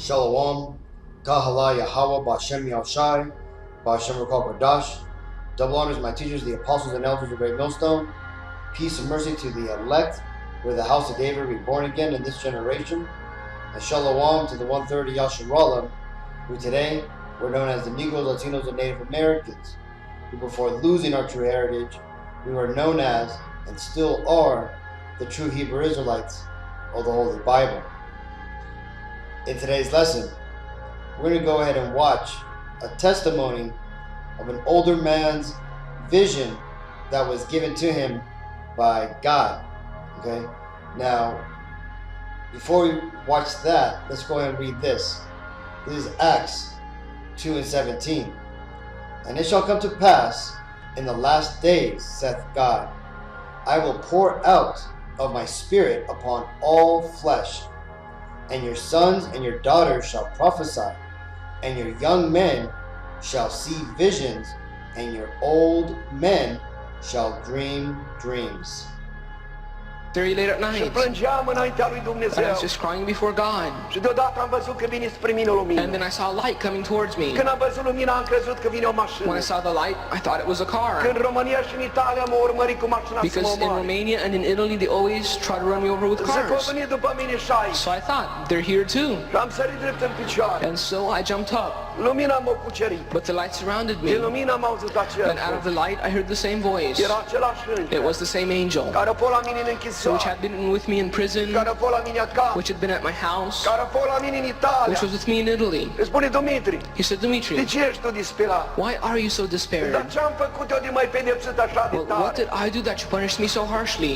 Shalom, Kahala Yahweh, Bashem Yahushai, Bashem Rakal Kadash. Double honors my teachers, the apostles and elders of Great Millstone. Peace and mercy to the elect, where the house of David be born again in this generation. And Shalom to the 130 Yasharallah, who today were known as the Negroes, Latinos, and Native Americans, who before losing our true heritage, we were known as, and still are, the true Hebrew Israelites of the Holy Bible. In today's lesson, we're going to go ahead and watch a testimony of an older man's vision that was given to him by God. Okay? Now, before we watch that, let's go ahead and read this. This is Acts 2:17. And it shall come to pass in the last days, saith God, I will pour out of my spirit upon all flesh, and your sons and your daughters shall prophesy, and your young men shall see visions, and your old men shall dream dreams. Very late at Și night, plângeam înaintea lui and I Dumnezeu. was just crying before God. Și deodată am văzut că vine spre mine o lumină. And then I saw a light coming towards me. Când am văzut lumina, am crezut că vine o mașină. When I saw the light, I thought it was a car. Când în România și în Italia m-au urmărit cu mașina să Because mă in omoare. Romania and in Italy, they always try to run me over with Zic că au cars. venit după mine și aici. So I thought, they're here too. Și am sărit drept în picioare. And so I jumped up. Lumina m-a cucerit. But the light surrounded me. Din lumină am auzit același And out of the light, I heard the same voice. Era același înger. It was the same angel, Care a fost la mine în which închisoare. had been with me in prison, Care a fost la mine acasă. which had been at my house, Care a fost la mine în Italia. which was with me in Italy. Îi spune Dumitri, He said, de Dimitri, ce ești tu disperat? why are you so Dar despaired? ce-am făcut eu de mai pedepsit așa de Well, what tare? did I do that you punished me so harshly?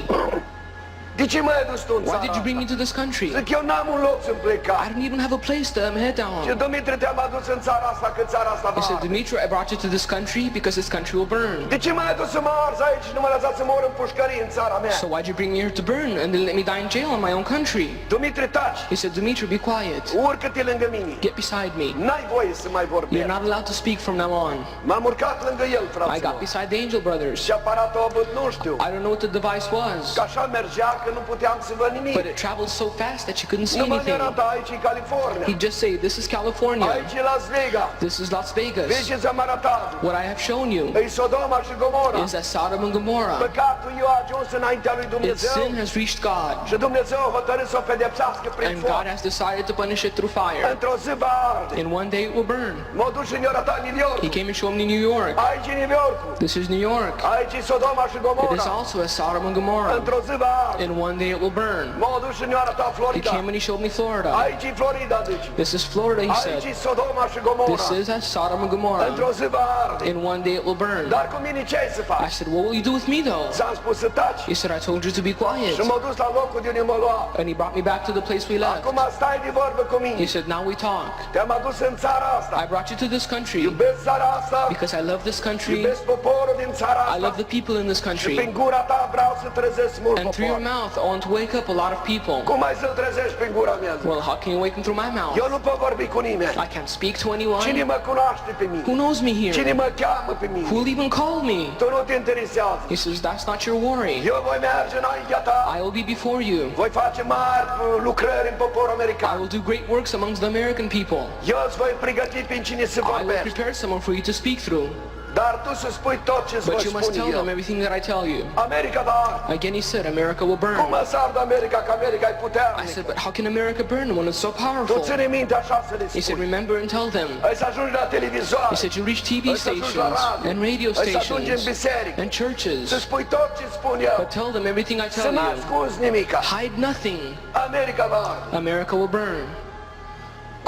De ce m-ai adus tu în Why țara did you bring me asta? to this country? Zic, eu n-am un loc să-mi pleca. I don't even have a place to head Și down. Dumitru, te-am adus în țara asta, că țara asta He va said, arde. Dimitri, I brought you to this country because this country will burn. De ce m-ai adus să mă arzi aici și nu mă lăsați să mor în pușcărie în țara mea? So why'd you bring me here to burn and then let me die in jail in my own country? Dumitru, taci! He said, Dimitri, be quiet. Urcă-te lângă mine. Get beside me. N-ai voie să mai You're vorbești. not allowed to speak from now on. M-am urcat lângă el, I got fraților. beside the angel brothers. Ce aparatul a avut, nu știu. I don't know what the device was, Că așa mergea că nu puteam să văd nimic. but it traveled so fast that you couldn't see Nu mă anything. arăta aici în California. He'd just say, this is California. Aici e Las Vegas. This is Las Vegas. Vezi ce ți-am arătat? What I have shown you E Sodoma și Gomora. is that Sodom and Gomorrah. Păcatul eu a ajuns înaintea lui Its Dumnezeu. sin has reached God, Și Dumnezeu a hotărât să o pedepsească prin and foc. God has decided to punish it through fire. Într-o zi va arde. In one day it will burn. M-a dus și ne-a arătat New York. He came and showed me New York. Aici e New York. This is New York. Aici e Sodoma și It is Gomora. also as Sodom and Gomorrah. Într-o zi va arde. In one day it will burn. M-a dus și ne-a arătat He Florida. came and he showed me Florida. Aici e Florida, deci. This is Florida, he Aici said. e Sodoma și Gomora. This is as Sodom and Într-o Gomorrah. zi va arde. In one day it will burn. Dar cu mine ce ai să I faci? said, what will you do with me though? Ți-am spus să taci. He said, I told you to be quiet. Și m-a dus la locul de unde mă lua. And he brought me back to the place we left. Acum stai de vorbă cu He mine. said, now we talk. Te-am adus în țara asta. I brought you to this country Iubesc țara asta. because I love this country. Iubesc poporul din țara I asta. love the people in this Și country. prin gura ta vreau să trezesc mult And through your popor. mouth, I want to wake up a lot of people. Cum ai să-l trezești prin gura mea? Well, how can you wake them through my mouth? Eu nu pot vorbi cu nimeni. I can't speak to Cine anyone. mă cunoaște pe Who mine? knows me Cine here? mă cheamă pe mine? Who will even call me? Tu nu te interesează. He says, that's not your worry. Eu voi merge înaintea ta. I will be before you. Voi face mari lucrări în poporul I american. will do great works amongst the American people. Eu îți voi pregăti prin cine să I will vorbești. prepare someone for you to speak through. Dar tu să spui tot ce îți voi But you must spune tell them eu. everything that I tell you. America va arde. Again, he said, America will Cum burn. mă să ardă America, că America e I puternică? said, but how can America burn when it's so Tu powerful? ține minte așa să le He said, spui. remember and tell them. Ai să ajungi la televizoare. He said, you reach TV Ai să ajungi la stations radio. and radio Ai să ajungi în stations biserică. and Să churches. spui tot ce spun eu. But tell them everything I Să tell nu you. ascunzi nimica. Hide nothing. America va arde. America will burn.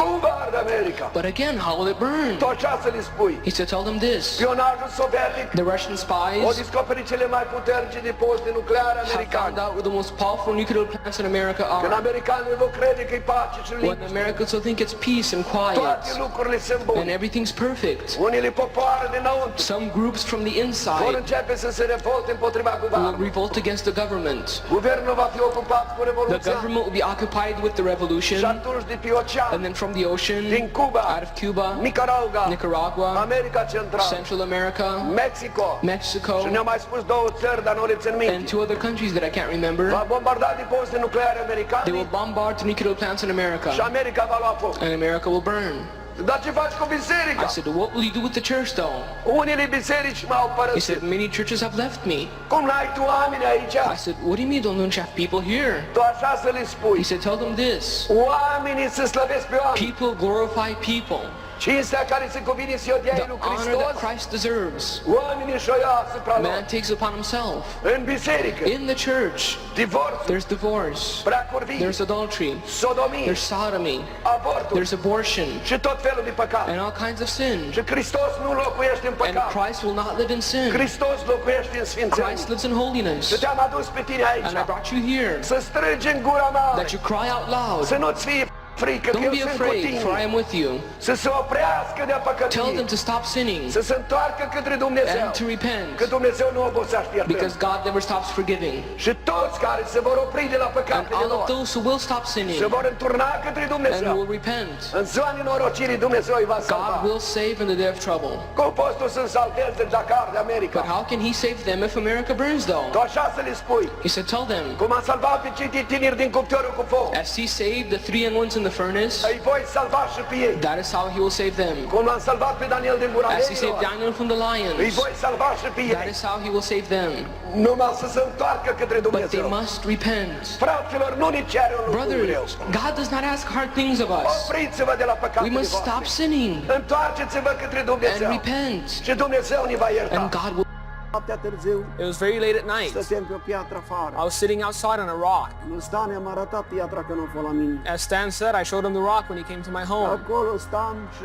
Cum va arde America? But again, how will it burn? Tu așa să le spui. He said, tell them this. Spionajul sovietic The Russian o spies descoperit cele mai puternice depozite nucleare have found americane. out where the most powerful nuclear plants in America Când are. americanii vor crede că e pace și When liniște, Americans will think it's peace and toate quiet lucrurile sunt bune. and everything's perfect. Unele popoare dinăuntru Some groups from the vor inside începe să se revolte împotriva will guvernului. revolt against the government. Guvernul va fi ocupat cu The revoluția government will be occupied with the și revolution, atunci de pe ocean and then from from the ocean, din Cuba, out of Cuba, Nicaragua, Nicaragua, America Centrală, Central America, Mexico. Mexico, Și ne-a mai spus două țări, dar nu le țin and minte. 2 other countries that I can't remember. Va bombarda depozite nucleare They americane will bombard the nuclear plants in și America, America va lua foc. and America will burn. Dar ce faci cu biserica? I said, what will you do with the church though? Unele biserici m-au He părăsit. said, many churches have left me. Cum n-ai tu oameni aici? I said, what do you mean don't you have people here? Tu așa să le spui. He said, tell them this. Oamenii se slăvesc pe oameni. People glorify people. Cinstea care se cuvine să o dea The lui honor Hristos, that Christ deserves, oamenii și-o ia asupra lor. man takes upon himself. În biserică, In the church, divorț, there's divorce, preacurvie, there's adultery, sodomie, there's sodomy, avortul there's abortion, și tot felul de păcat. and all kinds of sin. Și Hristos nu locuiește în And păcat. Christ will not live in sin. Hristos locuiește în sfințenie. Christ lives in holiness. Și te-am adus pe tine aici. And I brought you here Să strigi în gura mea. that you cry out Să loud. nu-ți fie frică, că Don't eu be sunt cu afraid, for I tine. am with you. Să se oprească de Tell them păcătie. to stop sinning Să se întoarcă către Dumnezeu. and to repent, Că Dumnezeu nu obosește iertând. because God never stops forgiving. Și toți care se vor opri de la And păcatele all of lor those who will stop sinning se vor înturna către and Dumnezeu. will repent, În ziua nenorocirii Dumnezeu îi va salva. God will save in the day of trouble. Cum poți tu să-mi salvezi dacă arde America? But how can he save them if America burns Tu though? așa să le spui. He said, tell them, Cum am salvat pe cei tineri din cuptorul cu foc, as he saved the 3 young ones in the furnace, îi voi salva și pe ei. that is how he will save them. Cum l-am salvat pe Daniel din gura As he saved leilor, Daniel from the îi lions, voi salva și pe that ei. is how he will save them. Numai să se întoarcă către But they Dumnezeu. must repent. Fraților, nu ne cere un lucru greu. Brothers, God does not ask hard things of us. Opriți-vă de la We păcatele must stop voastre. sinning Întoarceți-vă către and Dumnezeu. repent, Și Dumnezeu ne va ierta. and God will. Noaptea târziu, It was very late at night. stăteam pe o piatră afară. I was sitting outside on a rock. Nu Stan i-am arătat piatra că nu a fost la mine. As Stan said, I showed him the rock when he came to my home. Acolo stam și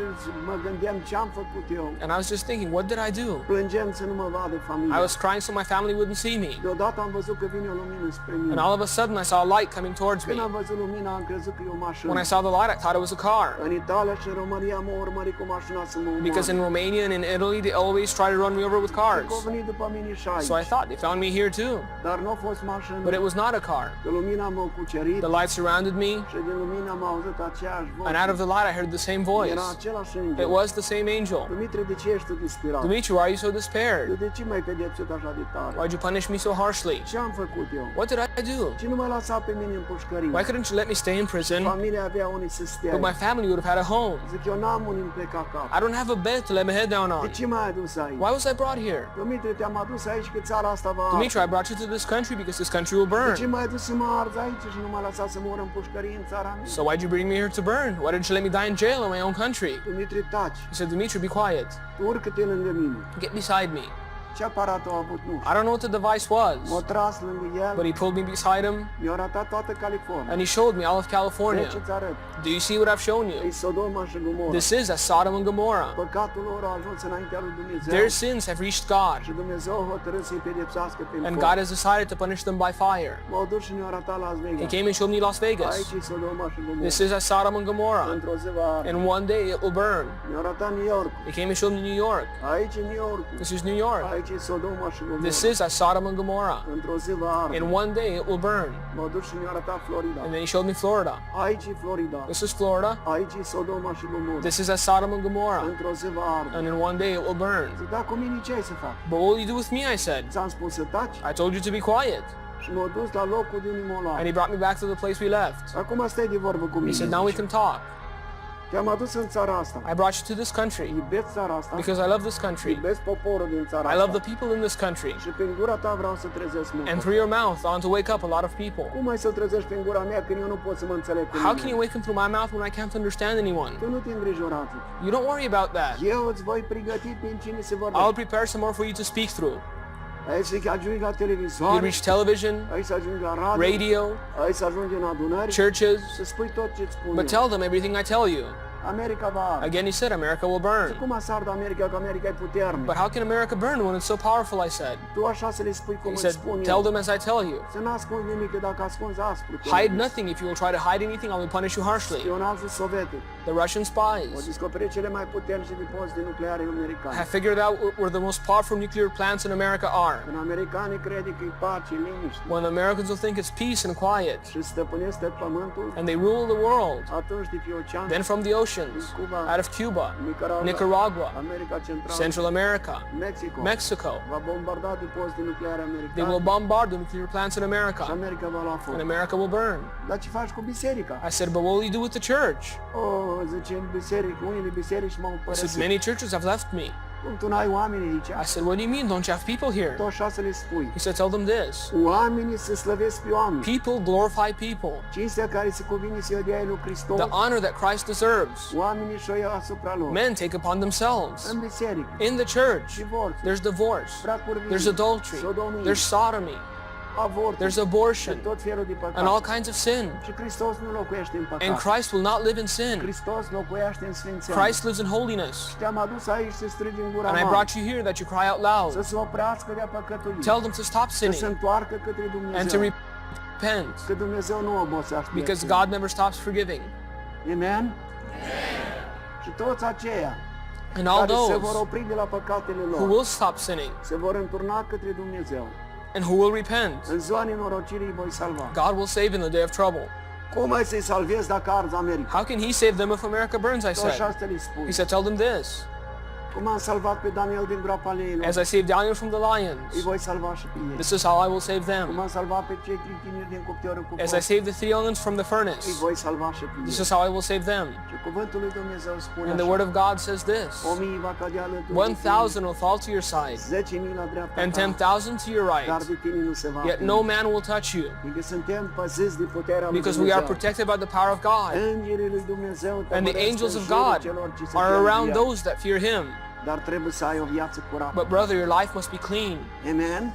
mă gândeam ce am făcut eu. And I was just thinking, what did I do? Plângeam să nu mă vadă I familia. was crying so my family wouldn't see me. Deodată am văzut că vine o lumină spre mine. And all of a sudden I saw a light coming towards me. Când am văzut lumina, am crezut că e o mașină. When I saw the light, I thought it was a car. În Italia și în România m-au urmărit cu mașina să mă Because in omoare. Romania and in Italy, they always try to run me over with cars. Că au venit după mine și aici. So I thought they found me here too. Dar nu a fost mașină. But it was not a car. Că lumina m-a cucerit The light surrounded me, și din lumina am auzit aceeași voce. and out of the light I heard the same voice. Era același It înger. was the same angel. Dumitru, de ce ești tu disperat? Dimitri, why are you so Tu despaired? de ce m-ai pedepsit așa de tare? Why'd you punish me so harshly? Ce am făcut eu? What did I do? Ce nu m-ai lăsat pe mine în pușcărie? Why couldn't you let me stay in prison? Familia avea unii să stea. But my family would have had a home. Zic, eu n-am unii în pleca cap. I don't have a bed to lay my head down De on. ce m-ai adus aici? Why was I brought here? Dumitru, te-am adus aici că țara asta va arde. Dimitri, I brought you to this country because this country will De ce burn. m-ai adus să mă arzi aici și nu m-ai lăsat să mor în pușcărie în țara mea? So why'd you bring me here to burn? Why didn't you let me die in jail in my own country? Dumitru, taci. He said, Dimitri, be quiet. Tu urcă-te lângă mine. Get beside me. Ce aparat a avut? Nu știu. I don't know what the device was, M-a tras lângă el, but he pulled me beside him mi-a arătat toată California. and he showed me all of California. Deci îți arăt. Do you see what I've shown E you? Sodoma și Gomorra. This is as Sodom and Gomorrah. Păcatul lor a ajuns înaintea lui Dumnezeu. Their sins have reached God, Și Dumnezeu a hotărât să-i pedepsească prin and foc. God has decided to punish them by fire. M-au dus și ne-au arătat Las He Vegas. came and showed me Las Vegas. Aici e Sodoma și Gomorra. This is as Sodom and Gomorrah. Într-o zi va arde. And one day it will burn. Ne-au arătat New York. He came and showed me New York. Aici e New York. This is New York. Aici e Sodoma și Gomorra. This is as Sodom and Gomorrah. Într-o zi va arde. In one day it will burn. M-au dus și ne-au arătat Florida. And then he showed me Florida. Aici e Florida. This is Florida. Aici e Sodoma și Gomorra. This is as Sodom and Gomorrah. Într-o zi va arde. And in one day it will burn. Zic, da, cu mine ce ai să fac? But what will you do with me? I said. Ți-am spus să taci I told you to be quiet. și m-au dus la locul de unde m-au luat. And he brought me back to the place we left. Acum stai de vorbă cu He mine. said, now we can talk. Te-am adus în țara asta. I brought you to this country Iubesc țara asta. because I love this country. Iubesc poporul din țara I asta. love the people in this country. Și prin gura ta vreau să trezesc And mult. through your mouth, I want to wake up a lot of people. Cum ai să-l trezești prin gura mea când eu nu pot să mă înțeleg cu How can you nimeni? wake him through my mouth when I can't understand anyone? Tu nu te îngrijora. You don't worry about that. Eu îți voi pregăti prin cine se I'll vorbește. prepare some more for you to speak through. Ai să ajungi la You televizor, reach television, ai să ajungi la radio, radio, ai să ajungi în adunări, churches, să spui tot ce-ți spun but eu. tell them everything I tell you. America va arde. Again, he said, America will burn. Cum să ardă America, că America e puternic? But how can America burn when it's so powerful, I said. Tu așa să le spui cum He îți said, spun tell eu. them as I tell you. Să n-ascunzi nimic, că dacă ascunzi aspru. Hide nothing. If you will try to hide anything, I will punish you harshly. Spionajul sovietic. The Russian Au spies descoperit cele mai puternice depozite nucleare americane. have figured out where the most powerful nuclear plants in America are. Când americanii crede că e pace, liniște When Americans will think it's peace and quiet, și stăpânesc tot pământul, and they rule the world, atunci de pe ocean, then from the oceans, out of Cuba, Nicaragua, America Centrală, Central America, Mexico, Mexico, va bombarda depozite nucleare they will americane bombard the nuclear plants in și America, America va lua foc. and America will burn. Dar ce faci cu biserica? I said, but what will you do with the church? Oh, zice, unele biserici m-au He said, părăsit. many churches have left me. Cum tu n-ai oameni aici? I said, what do you mean? Don't you have people here? Tu așa să le spui. He said, tell them this. Oamenii se slăvesc pe oameni. People glorify people. Cinstea care se cuvine să o dea lui Hristos, The honor that Christ deserves, oamenii și-o ia asupra lor. men take upon themselves. În biserică, In the church, divorț, there's divorce, bracuri there's adultery, sodomie, there's sodomy, avort, there's abortion, tot felul de and all păcate. kinds of sin. Și Hristos nu locuiește în And păcat. Christ will not live in sin. Hristos locuiește în sfințenie. Christ lives in holiness. Și te-am adus aici să strigi în gura And I mare, brought you here that you cry out să loud. se oprească de-a păcătuit, Tell them to stop să se sinning întoarcă către and to Dumnezeu, repent, că Dumnezeu nu obosește. because God never stops forgiving. Amen? Și toți aceia And all care se vor those opri de la păcatele who lor, will stop sinning se vor înturna către Dumnezeu. and who will repent, În ziua nenorocirii îi voi salva. God will save in the day of trouble. Cum ai să-i salvezi dacă arzi America? How can he save them if America burns, I Tu așa said. să le spui. He said, tell them this. Cum am salvat pe Daniel din groapa leilor, As I saved Daniel from the îi lions, voi salva și pe ei. this is how I will save Cum them. am salvat pe cei trei tineri din cuptorul cu As I foc, saved the three youngins from the îi furnace, voi salva și pe this ei. is how I will save them. Și cuvântul lui Dumnezeu spune And the word așa, of God says this. 1000 va cădea alături de 1,000 will fall to your side, 10.000 la dreapta and ta, 10,000 to your dar right, de tine nu se va yet atinge. no man will touch you, Adică suntem păziți de puterea lui because we are Dumnezeu. protected by the power of God. Îngerii lui Dumnezeu And the tămăresc angels în of jurul God celor ce se are tem de around El. those that fear him. Dar trebuie să ai o viață curată. But brother, your life must be clean. Amen?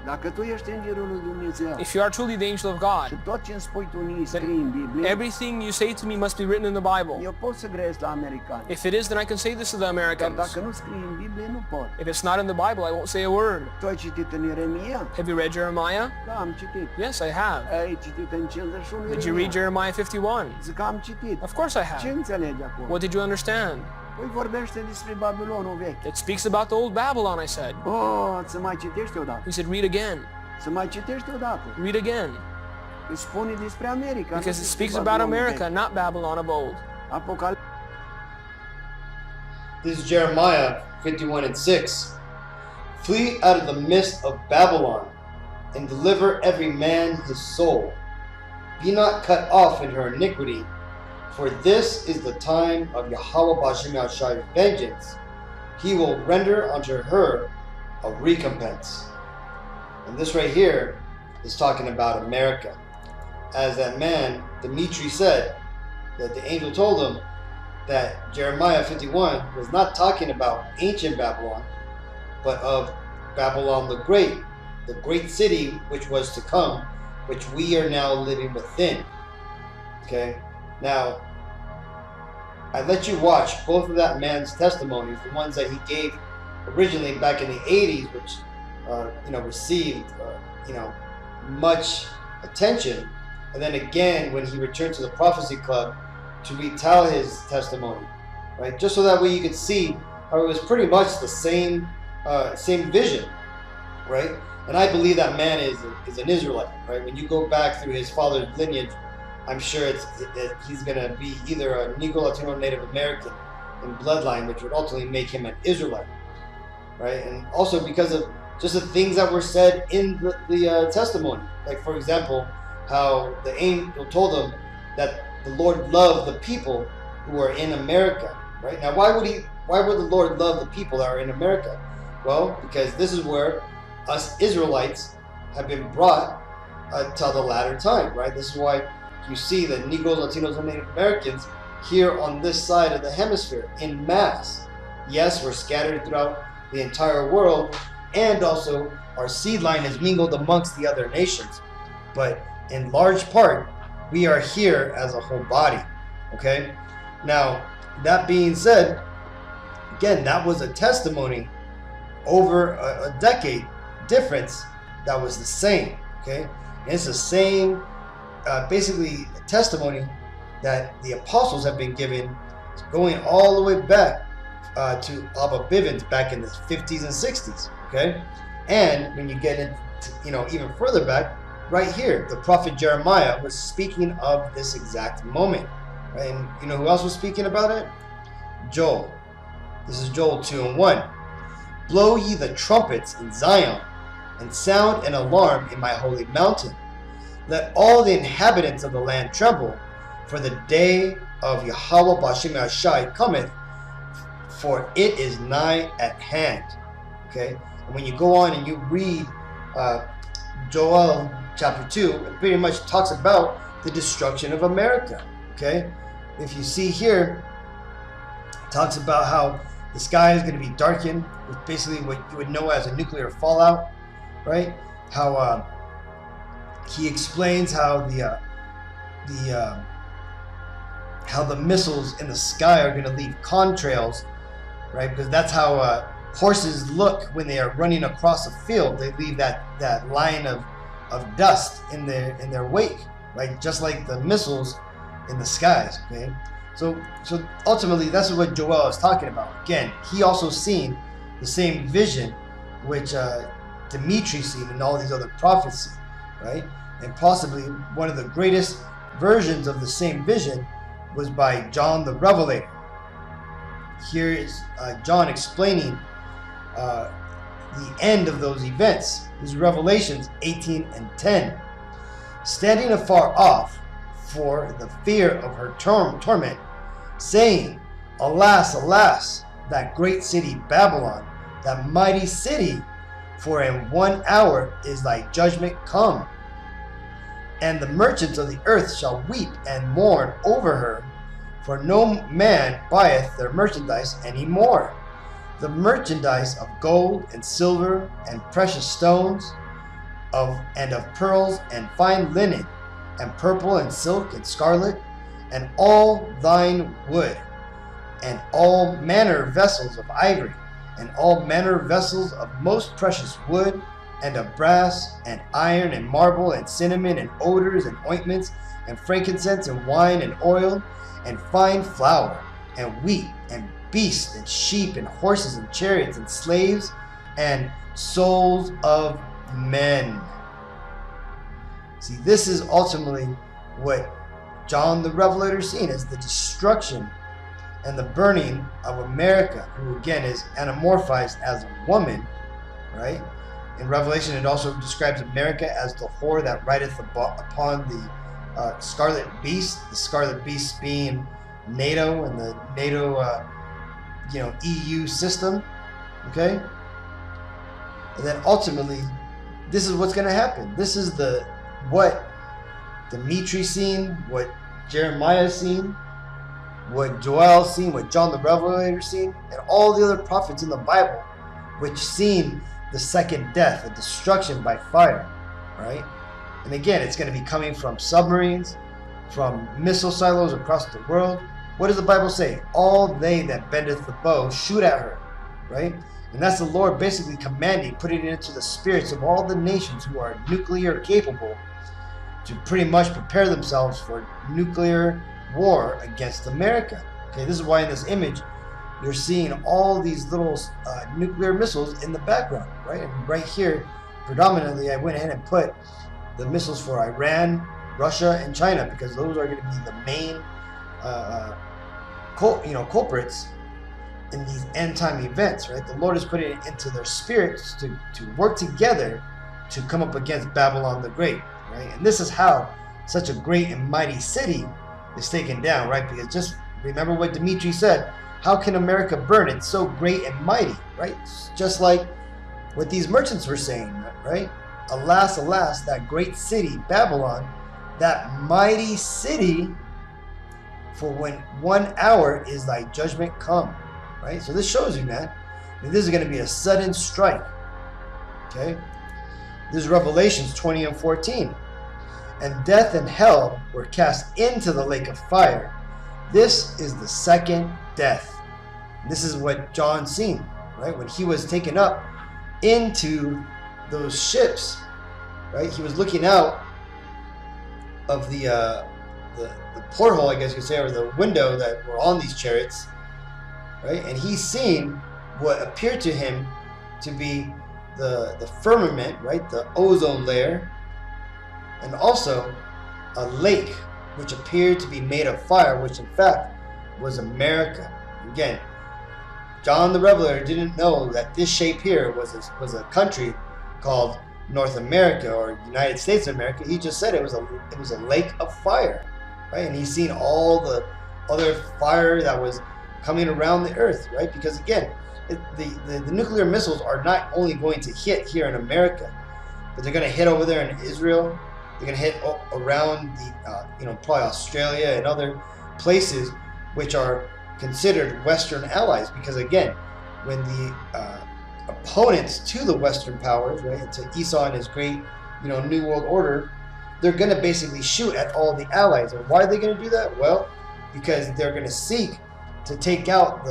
Dacă tu ești îngerul lui Dumnezeu If you are truly the angel of și God, tot ce îmi spui tu nu scrii în Biblie, everything you say to me must be written in the Bible. eu pot să grezi la americani. If it is, then I can say this to the Dar Americans. dacă nu scrii în Biblie, nu pot. If it's not in the Bible, I won't say a word. Tu ai citit în Ieremia? Have you read Jeremiah? Da, am citit. Yes, I have. Ai citit în 51 Did you read Jeremiah 51? Zic că am citit. Of course I Ce have. înțelegi acolo? What did you understand? Păi vorbește despre Babilonul vechi. It speaks about the old Babylon, I said. Oh, să mai citești odată. He said, read again. Să mai citești odată. Read again. Îi spune despre America. nu Because it despre speaks about Babilonul America, vechi. not Babylon of old. Apocalipsa This is Jeremiah 51 and 6. Flee out of the midst of Babylon and deliver every man his soul. Be not cut off in her iniquity, for this is the time of Yahweh Bashem Yahshai's vengeance. He will render unto her a recompense. And this right here is talking about America. As that man, Dimitri, said, that the angel told him that Jeremiah 51 was not talking about ancient Babylon, but of Babylon the great city which was to come, which we are now living within. Okay? Now, I let you watch both of that man's testimonies, the ones that he gave originally back in the 80s, which received much attention, and then again when he returned to the Prophecy Club to retell his testimony, right? Just so that way you could see how it was pretty much the same vision, right? And I believe that man is an Israelite, right? When you go back through his father's lineage, I'm sure he's going to be either a Negro, Latino, Native American in bloodline, which would ultimately make him an Israelite, right? And also because of just the things that were said in the testimony. Like, for example, how the angel told him that the Lord loved the people who are in America, right? Now, why would the Lord love the people that are in America? Well, because this is where us Israelites have been brought till the latter time, right? This is why you see the Negroes, Latinos, and Native Americans here on this side of the hemisphere in mass. Yes, we're scattered throughout the entire world, and also our seed line is mingled amongst the other nations. But in large part, we are here as a whole body, okay? Now, that being said, again, that was a testimony over a decade difference that was the same, okay? And it's the same, basically, testimony that the apostles have been given, going all the way back to Abba Bivens back in the 50s and 60s, okay? And when you get into, even further back, right here, the prophet Jeremiah was speaking of this exact moment, right? And you know who else was speaking about it? Joel. This is Joel 2:1. Blow ye the trumpets in Zion, and sound an alarm in my holy mountain. Let all the inhabitants of the land tremble, for the day of Yahweh Ba'Shem Yahshai cometh, for it is nigh at hand. Okay? And when you go on and you read Joel chapter 2, it pretty much talks about the destruction of America. Okay? If you see here, it talks about how the sky is going to be darkened with basically what you would know as a nuclear fallout, right? How he explains how the missiles in the sky are going to leave contrails, right? Because that's how horses look when they are running across a field. They leave that line of dust in their wake, right? Just like the missiles in the skies. Okay, so ultimately that's what Joel is talking about. Again, he also seen the same vision which Dimitri seen and all these other prophets seen, right? And possibly one of the greatest versions of the same vision was by John the Revelator. Here is John explaining the end of those events. This is Revelations 18:10. Standing afar off for the fear of her torment, saying, Alas, alas, that great city Babylon, that mighty city, for in 1 hour is thy judgment come. And the merchants of the earth shall weep and mourn over her, for no man buyeth their merchandise any more. The merchandise of gold and silver and precious stones, of pearls and fine linen, and purple and silk and scarlet, and all thine wood, and all manner vessels of ivory, and all manner vessels of most precious wood, and of brass, and iron, and marble, and cinnamon, and odors, and ointments, and frankincense, and wine, and oil, and fine flour, and wheat, and beasts, and sheep, and horses, and chariots, and slaves, and souls of men. See, this is ultimately what John the Revelator seen as the destruction and the burning of America, who again is anamorphized as a woman, right? In Revelation, it also describes America as the whore that rideth upon the scarlet beast. The scarlet beast being NATO and the NATO, EU system. Okay, and then ultimately, this is what's going to happen. This is what Dimitri seen, what Jeremiah seen, what Joel seen, what John the Revelator seen, and all the other prophets in the Bible, which seen the second death, the destruction by fire, right? And again, it's going to be coming from submarines, from missile silos across the world. What does the Bible say? All they that bendeth the bow shoot at her, right? And that's the Lord basically commanding, putting it into the spirits of all the nations who are nuclear capable to pretty much prepare themselves for nuclear war against America. Okay, this is why in this image you're seeing all these little nuclear missiles in the background, right? And right here, predominantly, I went ahead and put the missiles for Iran, Russia, and China, because those are going to be the main, culprits in these end-time events, right? The Lord is putting it into their spirits to work together to come up against Babylon the Great, right? And this is how such a great and mighty city is taken down, right? Because just remember what Dimitri said. How can America burn? It's so great and mighty, right? Just like what these merchants were saying, right? Alas, alas, that great city, Babylon, that mighty city, for when 1 hour is thy judgment come, right? So this shows you, man, that this is going to be a sudden strike, okay? This is Revelations 20:14. And death and hell were cast into the lake of fire. This is the second death. This is what John seen, right? When he was taken up into those ships, right? He was looking out of the porthole, I guess you could say, or the window that were on these chariots, right? And he seen what appeared to him to be the firmament, right? The ozone layer, and also a lake which appeared to be made of fire, which in fact was America. Again, John the Revelator didn't know that this shape here was a country called North America or United States of America. He just said it was a lake of fire, right? And he's seen all the other fire that was coming around the earth, right? Because again, the nuclear missiles are not only going to hit here in America, but they're going to hit over there in Israel. They're going to hit around probably Australia and other places which are considered Western allies. Because again, when the opponents to the Western powers, right, to Esau and his great, New World Order, they're going to basically shoot at all the allies. And why are they going to do that? Well, because they're going to seek to take out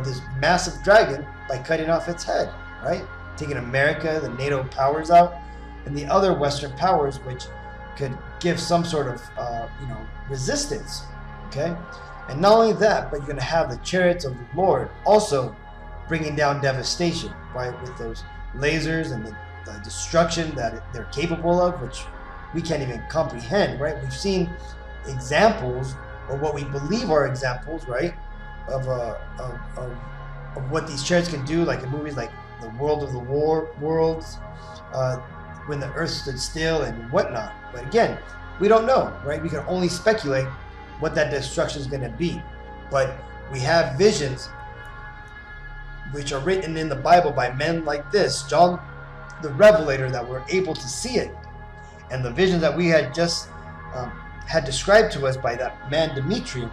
this massive dragon by cutting off its head, right? Taking America, the NATO powers out, and the other Western powers which could give some sort of resistance, okay? And not only that, but you're going to have the chariots of the Lord also bringing down devastation, right? With those lasers and the destruction that they're capable of, which we can't even comprehend, right? We've seen examples, or what we believe are examples, right, of what these chariots can do, like in movies like The World of the Worlds, When the Earth Stood Still and whatnot. But again, we don't know, right? We can only speculate what that destruction is going to be. But we have visions which are written in the Bible by men like this, John the Revelator, that were able to see it. And the visions that we had just had described to us by that man Dimitri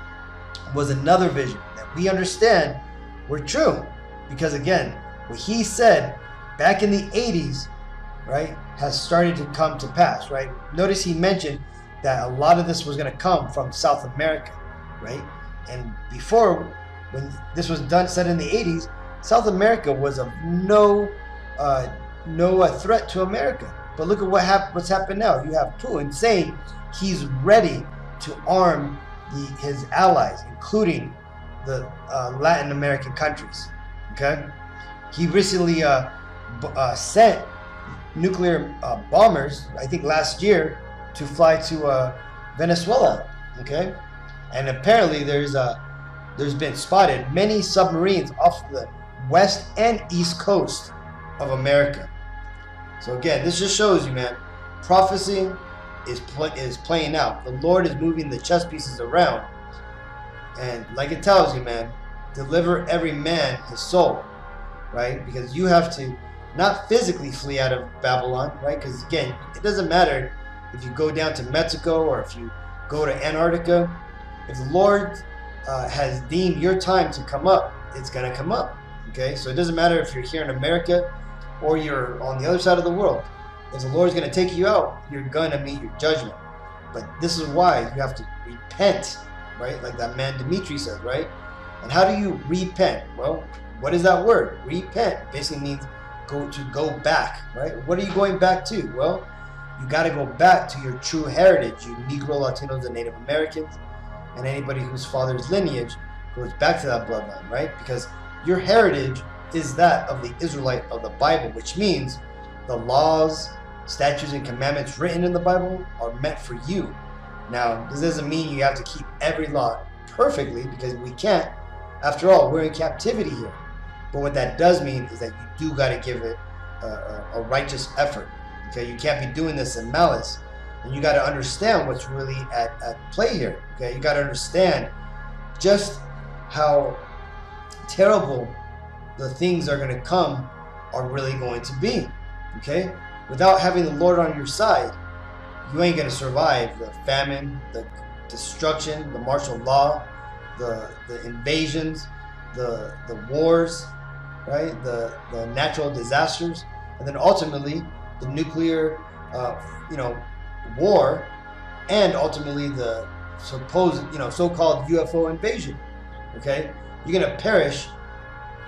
was another vision that we understand were true. Because again, what he said back in the 80s, right, has started to come to pass, right? Notice he mentioned that a lot of this was going to come from South America, right? And before, when this was said in the 80s, South America was of no threat to America. But look at what's happened now. You have Putin saying he's ready to arm his allies, including the Latin American countries. Okay, he recently sent nuclear bombers, I think last year, to fly to Venezuela. Okay, and apparently there's been spotted many submarines off the west and east coast of America. So again, this just shows you, man, prophecy is playing out. The Lord is moving the chess pieces around, and like it tells you, man, deliver every man his soul, right? Because you have to not physically flee out of Babylon, right? Because again, it doesn't matter if you go down to Mexico or if you go to Antarctica. If the Lord has deemed your time to come up, it's gonna come up. Okay, so it doesn't matter if you're here in America or you're on the other side of the world. If the Lord's going to take you out, you're going to meet your judgment. But this is why you have to repent, right? Like that man Dimitri says, right? And how do you repent? Well, what is that word? Repent basically means go back, right? What are you going back to? Well, you got to go back to your true heritage, you Negro, Latinos, and Native Americans, and anybody whose father's lineage goes back to that bloodline, right? Because your heritage is that of the Israelite of the Bible, which means the laws, statutes, and commandments written in the Bible are meant for you. Now, this doesn't mean you have to keep every law perfectly, because we can't. After all, we're in captivity here. But what that does mean is that you do got to give it a righteous effort. Okay, you can't be doing this in malice, and you got to understand what's really at play here. Okay, you got to understand just how terrible the things are going to come are really going to be. Okay, without having the Lord on your side, you ain't going to survive the famine, the destruction, the martial law, the invasions, the wars, right, the natural disasters, and then ultimately the nuclear war, and ultimately the supposed, so-called UFO invasion. Okay, you're gonna perish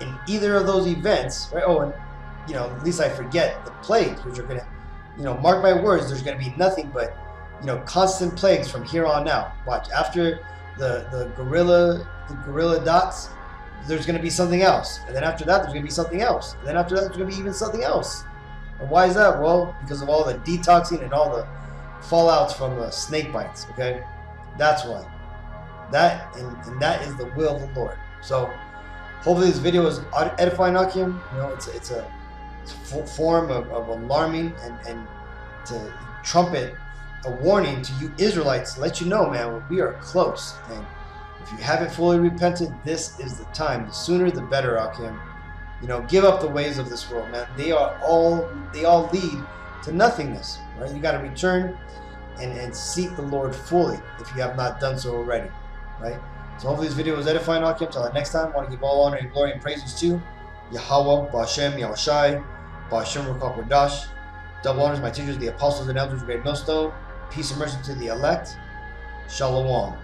in either of those events, right? Oh, and at least I forget the plagues, which are gonna, mark my words, there's gonna be nothing but, constant plagues from here on out. Watch, after the gorilla dots, there's gonna be something else, and then after that, there's gonna be something else, and then after that, there's gonna be even something else. And why is that? Well, because of all the detoxing and all the fallouts from the snake bites. Okay, that's why. That and that is the will of the Lord. So hopefully this video is edifying, Akim. It's a form of alarming and to trumpet a warning to you Israelites, to let you know, man, we are close. And if you haven't fully repented, this is the time. The sooner the better, Akim. Give up the ways of this world, man. They all lead to nothingness, right? You got to return and seek the Lord fully if you have not done so already, right? So hopefully this video was edifying, Akim. Until next time, I want to give all honor and glory and praises to Yahweh, Ba'Shem, Yahushai, Ba'Shem Ruach HaKodesh. Double honors my teachers, the apostles and elders of Great Millstone. Peace and mercy to the elect. Shalom.